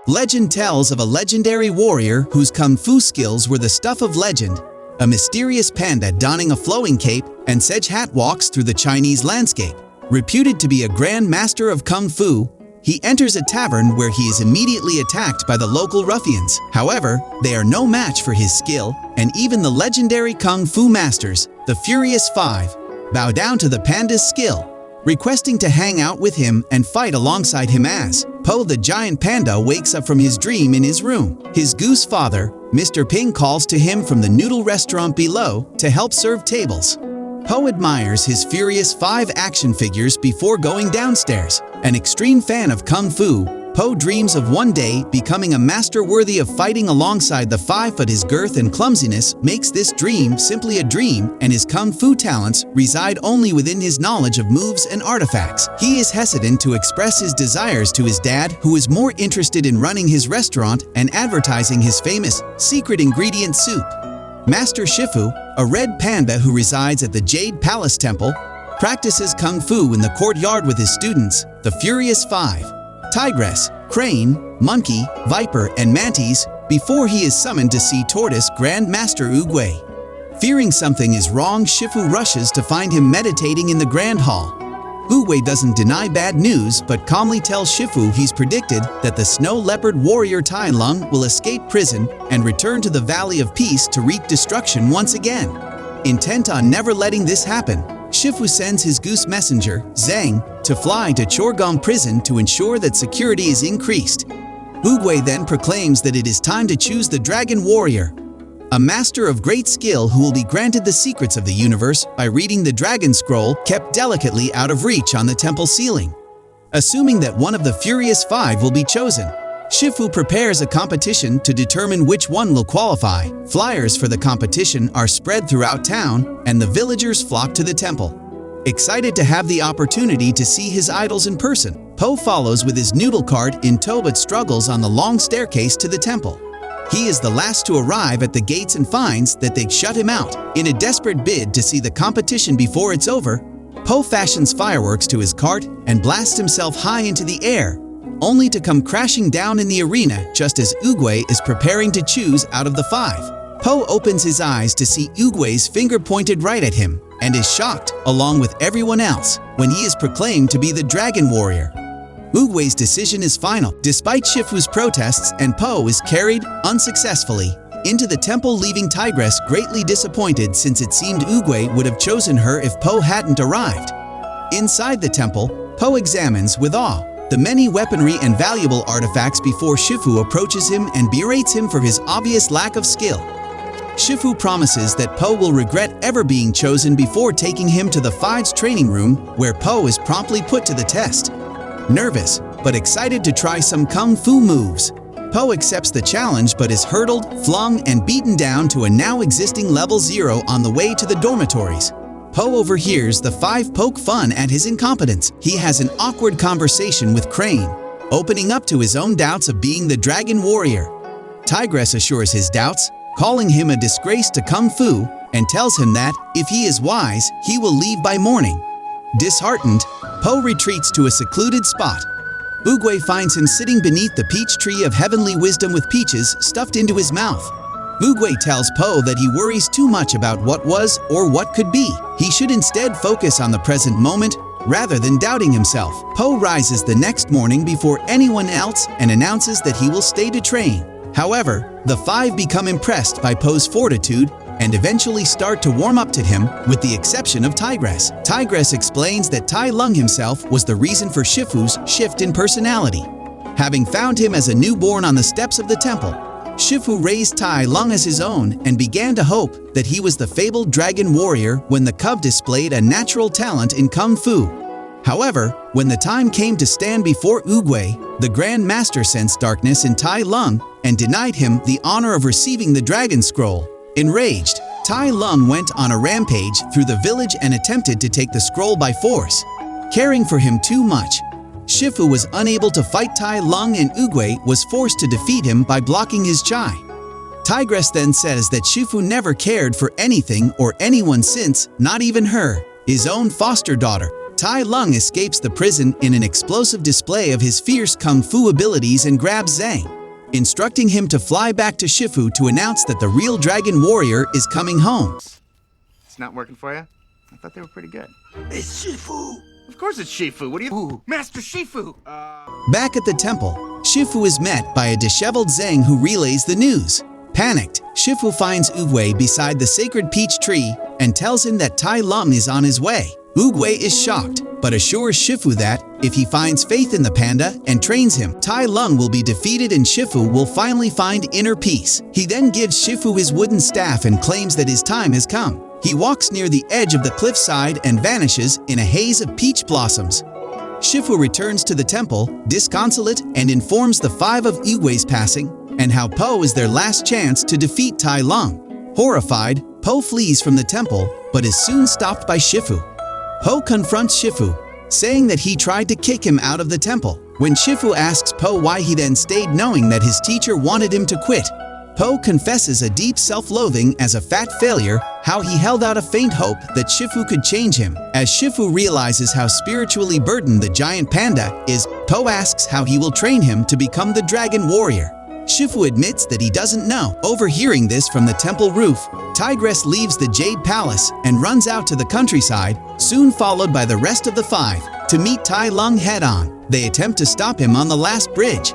Legend tells of a legendary warrior whose kung fu skills were the stuff of legend. A mysterious panda donning a flowing cape and sedge hat walks through the Chinese landscape. Reputed to be a grand master of kung fu, he enters a tavern where he is immediately attacked by the local ruffians. However, they are no match for his skill, and even the legendary kung fu masters, the Furious Five, bow down to the panda's skill, requesting to hang out with him and fight alongside him as Po the giant panda wakes up from his dream in his room. His goose father, Mr. Ping, calls to him from the noodle restaurant below to help serve tables. Po admires his Furious Five action figures before going downstairs. An extreme fan of kung fu, Po dreams of one day becoming a master worthy of fighting alongside the five, but his girth and clumsiness makes this dream simply a dream, and his kung fu talents reside only within his knowledge of moves and artifacts. He is hesitant to express his desires to his dad, who is more interested in running his restaurant and advertising his famous secret ingredient soup. Master Shifu, a red panda who resides at the Jade Palace Temple, practices kung fu in the courtyard with his students, the Furious Five: Tigress, Crane, Monkey, Viper, and Mantis, before he is summoned to see Tortoise Grand Master Oogway. Fearing something is wrong, Shifu rushes to find him meditating in the Grand Hall. Oogway doesn't deny bad news but calmly tells Shifu he's predicted that the snow leopard warrior Tai Lung will escape prison and return to the Valley of Peace to wreak destruction once again. Intent on never letting this happen, Shifu sends his goose messenger, Zhang, to fly to Chorgong prison to ensure that security is increased. Oogway then proclaims that it is time to choose the Dragon Warrior, a master of great skill who will be granted the secrets of the universe by reading the Dragon Scroll kept delicately out of reach on the temple ceiling. Assuming that one of the Furious Five will be chosen, Shifu prepares a competition to determine which one will qualify. Flyers for the competition are spread throughout town, and the villagers flock to the temple. Excited to have the opportunity to see his idols in person, Po follows with his noodle cart in tow but struggles on the long staircase to the temple. He is the last to arrive at the gates and finds that they'd shut him out. In a desperate bid to see the competition before it's over, Po fashions fireworks to his cart and blasts himself high into the air, only to come crashing down in the arena just as Oogway is preparing to choose out of the five. Po opens his eyes to see Oogway's finger pointed right at him and is shocked, along with everyone else, when he is proclaimed to be the Dragon Warrior. Oogway's decision is final, despite Shifu's protests, and Po is carried, unsuccessfully, into the temple, leaving Tigress greatly disappointed since it seemed Oogway would have chosen her if Po hadn't arrived. Inside the temple, Po examines with awe the many weaponry and valuable artifacts before Shifu approaches him and berates him for his obvious lack of skill. Shifu promises that Po will regret ever being chosen before taking him to the Five's training room, where Po is promptly put to the test. Nervous, but excited to try some kung fu moves, Po accepts the challenge but is hurdled, flung, and beaten down to a now existing level 0 on the way to the dormitories. Po overhears the five poke fun at his incompetence. He has an awkward conversation with Crane, opening up to his own doubts of being the Dragon Warrior. Tigress assures his doubts, calling him a disgrace to kung fu, and tells him that, if he is wise, he will leave by morning. Disheartened, Po retreats to a secluded spot. Oogway finds him sitting beneath the peach tree of heavenly wisdom with peaches stuffed into his mouth. Oogway tells Po that he worries too much about what was or what could be. He should instead focus on the present moment rather than doubting himself. Po rises the next morning before anyone else and announces that he will stay to train. However, the five become impressed by Po's fortitude and eventually start to warm up to him, with the exception of Tigress. Tigress explains that Tai Lung himself was the reason for Shifu's shift in personality. Having found him as a newborn on the steps of the temple, Shifu raised Tai Lung as his own and began to hope that he was the fabled Dragon Warrior when the cub displayed a natural talent in kung fu. However, when the time came to stand before Oogway, the Grand Master sensed darkness in Tai Lung and denied him the honor of receiving the Dragon Scroll. Enraged, Tai Lung went on a rampage through the village and attempted to take the scroll by force. Caring for him too much, Shifu was unable to fight Tai Lung, and Oogway was forced to defeat him by blocking his chai. Tigress then says that Shifu never cared for anything or anyone since, not even her, his own foster daughter. Tai Lung escapes the prison in an explosive display of his fierce kung fu abilities and grabs Zhang, instructing him to fly back to Shifu to announce that the real dragon warrior is coming home. It's not working for you? I thought they were pretty good. It's Shifu! Of course it's Shifu. What do you... Ooh. Master Shifu! Back at the temple, Shifu is met by a disheveled Zhang who relays the news. Panicked, Shifu finds Oogway beside the sacred peach tree and tells him that Tai Lung is on his way. Oogway is shocked, but assures Shifu that, if he finds faith in the panda and trains him, Tai Lung will be defeated and Shifu will finally find inner peace. He then gives Shifu his wooden staff and claims that his time has come. He walks near the edge of the cliffside and vanishes in a haze of peach blossoms. Shifu returns to the temple, disconsolate, and informs the five of Oogway's passing and how Po is their last chance to defeat Tai Lung. Horrified, Po flees from the temple but is soon stopped by Shifu. Po confronts Shifu, saying that he tried to kick him out of the temple. When Shifu asks Po why he then stayed knowing that his teacher wanted him to quit, Po confesses a deep self-loathing as a fat failure, how he held out a faint hope that Shifu could change him. As Shifu realizes how spiritually burdened the giant panda is, Po asks how he will train him to become the dragon warrior. Shifu admits that he doesn't know. Overhearing this from the temple roof, Tigress leaves the Jade Palace and runs out to the countryside, soon followed by the rest of the five, to meet Tai Lung head-on. They attempt to stop him on the last bridge.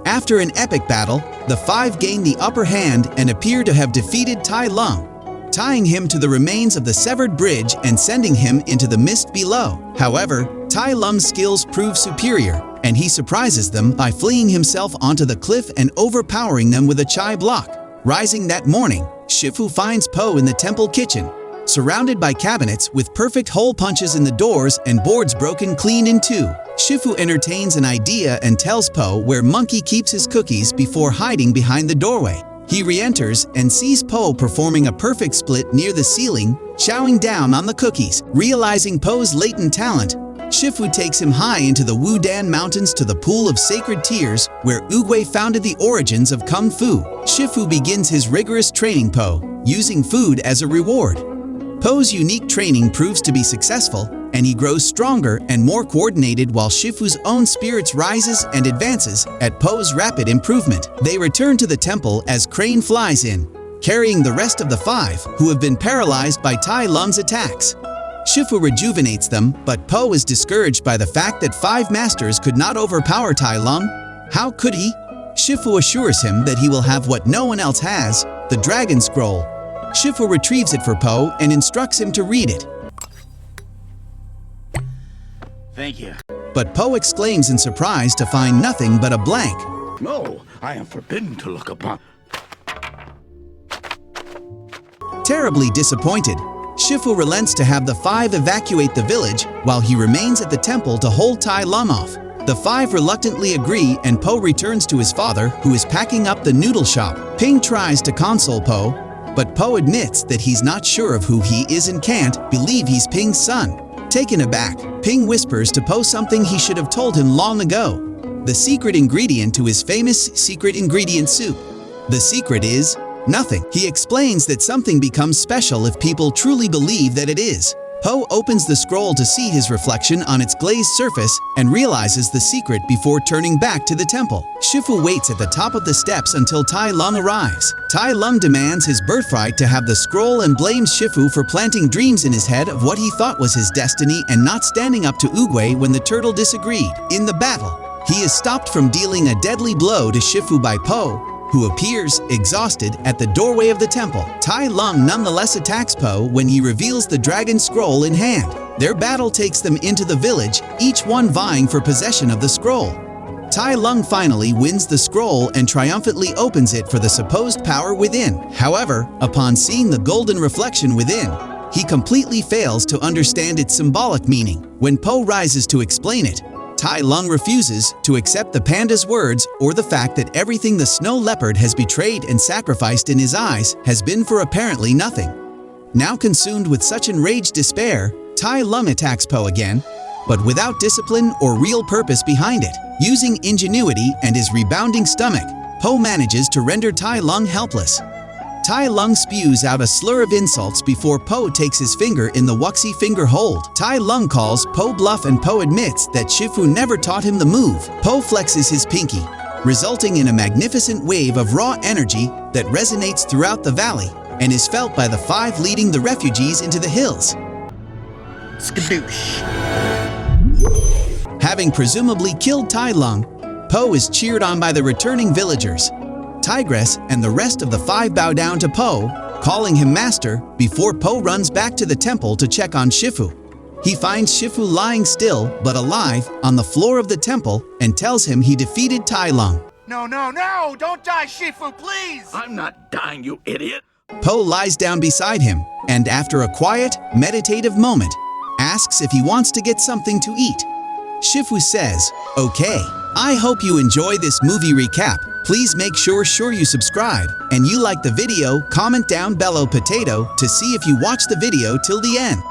After an epic battle, the five gain the upper hand and appear to have defeated Tai Lung, tying him to the remains of the severed bridge and sending him into the mist below. However, Tai Lung's skills prove superior, and he surprises them by fleeing himself onto the cliff and overpowering them with a chai block. Rising that morning, Shifu finds Po in the temple kitchen, surrounded by cabinets with perfect hole punches in the doors and boards broken clean in two. Shifu entertains an idea and tells Po where Monkey keeps his cookies before hiding behind the doorway. He re-enters and sees Po performing a perfect split near the ceiling, chowing down on the cookies. Realizing Po's latent talent, Shifu takes him high into the Wudan Mountains to the Pool of Sacred Tears, where Oogway founded the origins of Kung Fu. Shifu begins his rigorous training Po, using food as a reward. Po's unique training proves to be successful, and he grows stronger and more coordinated while Shifu's own spirits rises and advances at Po's rapid improvement. They return to the temple as Crane flies in, carrying the rest of the five who have been paralyzed by Tai Lung's attacks. Shifu rejuvenates them, but Po is discouraged by the fact that five masters could not overpower Tai Lung. How could he? Shifu assures him that he will have what no one else has, the Dragon Scroll. Shifu retrieves it for Po and instructs him to read it. Thank you. But Po exclaims in surprise to find nothing but a blank. No, I am forbidden to look upon. Terribly disappointed, Shifu relents to have the five evacuate the village while he remains at the temple to hold Tai Lung off. The five reluctantly agree and Po returns to his father, who is packing up the noodle shop. Ping tries to console Po, but Po admits that he's not sure of who he is and can't believe he's Ping's son. Taken aback, Ping whispers to Po something he should have told him long ago: the secret ingredient to his famous secret ingredient soup. The secret is nothing. He explains that something becomes special if people truly believe that it is. Po opens the scroll to see his reflection on its glazed surface and realizes the secret before turning back to the temple. Shifu waits at the top of the steps until Tai Lung arrives. Tai Lung demands his birthright to have the scroll and blames Shifu for planting dreams in his head of what he thought was his destiny and not standing up to Oogway when the turtle disagreed. In the battle, he is stopped from dealing a deadly blow to Shifu by Po, who appears exhausted at the doorway of the temple. Tai Lung nonetheless attacks Po when he reveals the dragon scroll in hand. Their battle takes them into the village, each one vying for possession of the scroll. Tai Lung finally wins the scroll and triumphantly opens it for the supposed power within. However, upon seeing the golden reflection within, he completely fails to understand its symbolic meaning. When Po rises to explain it, Tai Lung refuses to accept the panda's words or the fact that everything the snow leopard has betrayed and sacrificed in his eyes has been for apparently nothing. Now consumed with such enraged despair, Tai Lung attacks Po again, but without discipline or real purpose behind it. Using ingenuity and his rebounding stomach, Po manages to render Tai Lung helpless. Tai Lung spews out a slur of insults before Po takes his finger in the wuxy finger hold. Tai Lung calls Po bluff and Po admits that Shifu never taught him the move. Po flexes his pinky, resulting in a magnificent wave of raw energy that resonates throughout the valley and is felt by the 5 leading the refugees into the hills. Skadoosh. Having presumably killed Tai Lung, Po is cheered on by the returning villagers. Tigress and the rest of the 5 bow down to Po, calling him master, before Po runs back to the temple to check on Shifu. He finds Shifu lying still but alive on the floor of the temple and tells him he defeated Tai Lung. No, no, no! Don't die, Shifu, please! I'm not dying, you idiot. Po lies down beside him and, after a quiet, meditative moment, asks if he wants to get something to eat. Shifu says, "Okay." I hope you enjoy this movie recap. Please make sure you subscribe and you like the video. Comment down below potato to see if you watch the video till the end.